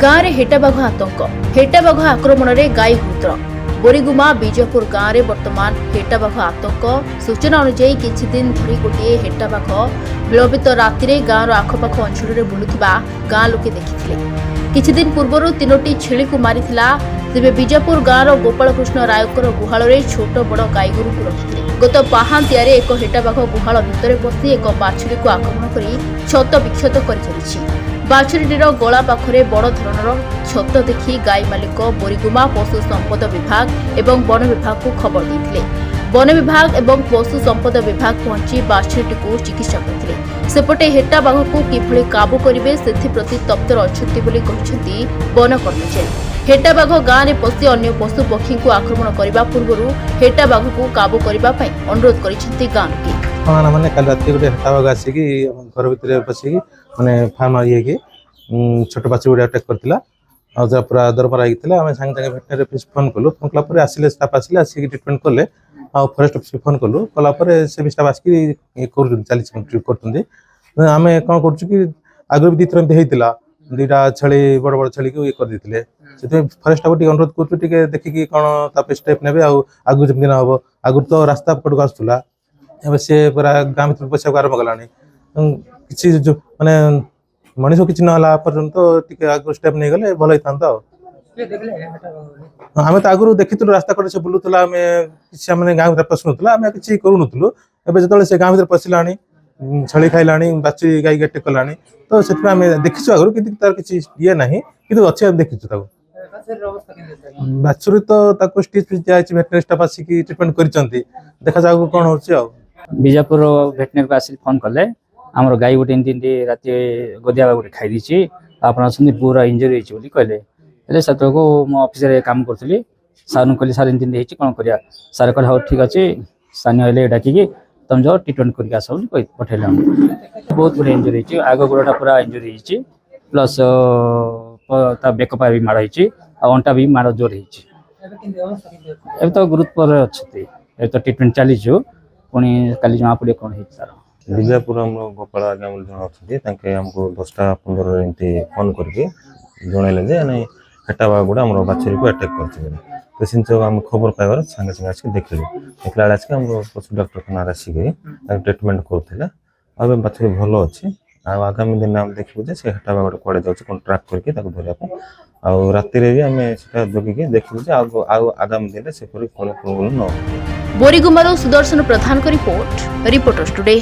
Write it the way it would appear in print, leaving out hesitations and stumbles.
गाँव में हेटाबाघ आतंक हेटाबाघ आक्रमण में गाई गुरुतर बोरीगुमा बीजपुर गाँव में बर्तमान हेटाबाघ आतंक सूचना अनुसार किछि दिन धरी गोटे हेटाबाघ विलंबित राति गाँव आखपाख अंचल में बुलुवा गाँ लोके देखिथिले। किछि दिन पूर्व तीनोटी छेली को मारिथिला। तेबे बीजापुर गाँव गोपालकृष्ण रायकर गुहाल में छोट बड़ गाई गोरु को रखिथिले। गत पाहांतियारे एक हेटाबाघ गुहाल भितर पशि एक बाछुरी को आक्रमण करी क्षत विक्षत कर चलिछि। बाछुरीटीर गला पाखरे बड़ धरणर क्षत देखि गाई मालिक बोरीगुमा पशु संपद विभाग एवं वन विभाग को खबर देथिले। वन विभाग एवं पशु संपद विभाग पहुंची बाछुरीटी को चिकित्सा करथिले। सेपटे हेटाबाघ को किभଳି काबू करिवे सेथिप्रति तत्पर अछंती बोली कहिसंती वन कर्मचारी। हेटाबाघ गाँव में पशि अन्य पशु पक्षी को आक्रमण करने पूर्व हेटाबाघ को काबू करने अनुरोध करिसंती गाँव लोके। मैंने कल रात गोटे हेटाबाघ आसिक घर भितर पशिक मैंने फार्म ये छोट बाछी गुड़ा अटैक करता और पूरा दरमार होता आम सागे सागे भेटनेरी ऑफिस फोन कलु। फोन कलापर आसिले स्टाफ आसिले आसिक ट्रिटमेंट कले और फॉरेस्ट ऑफिस फोन कलु कलापर से स्टाफ आसिक कर आम कौन कर आगे भी दीथर होता दुईटा छेली बड़ बड़ छेली को ये करदे से फॉरेस्ट स्टाफ अनुरोध कर देखिए कौन स्टेप ने आगू जमी ना हम आगु तो रास्ता पटक आसूला सी पूरा गाँव भर पशा आरंभ कलानी कि माने मनीष किसी ना पर्यंत टे आगे स्टेप नहीं गले भल होता। आम तो आगुरी देखी रास्ता कड़े से बुलूला आम कि गाँव भर पशुला आम कि करूँ एवं जो से गाँव भर पशिला छेली खाइला बाछी गाई अटैक कला तो से देखीचु आगुरी कि तार किसी ये ना कि अच्छे देखीचु बाछुरी तो स्टिच फिच दिखाई भेटनेरी स्टाफ आसिक ट्रिटमेंट कर देखा जाऊ कौन हो। बीजापुर भेटनेरी आसिक फोन कले आमर गाई गोटे एमती राति गदिया गोटे खाई आप पूरा इंजरी होती कहले से को मो ऑफिस काम करी सार कहली सार एमती कौन कर सार कह हाँ ठीक अच्छे स्थानीय डाकिकी तुम जो ट्रिटमेंट करके आस पठेल बहुत गुड इंजरी होती आग गोड़ा पूरा इंजरी होती प्लस बेकप भी माड़ होती अंटा भी माड़ जोर हो तो गुरुत्व अच्छे तो ट्रिटमेंट चली पुणी काली जमा पड़े कौन तार बीजापुर गोपाल आज्ञा जन अच्छे आमको 10टा 15 एमती फोन करके जनइले हेटाबाघ गुड़ा आम बाछुरी को अटैक कर से आम खबर पाइबार सागे सागे आसिक देखिलु देखला आसिक आम पशु डाक्तरखाना आसिक ट्रिटमेंट करूला अब बाछुरी भल अच्छे आगामी दिन आम देखिए से हेटाबाघ कड़े जाऊँ कौन ट्राक करके धरने आउ राति भी आम से जगिकी देखिए आगामी दिन से कौन प्रोब्लेम न। बोरीगुमारू सुदर्शन प्रधान रिपोर्टर्स टुडे।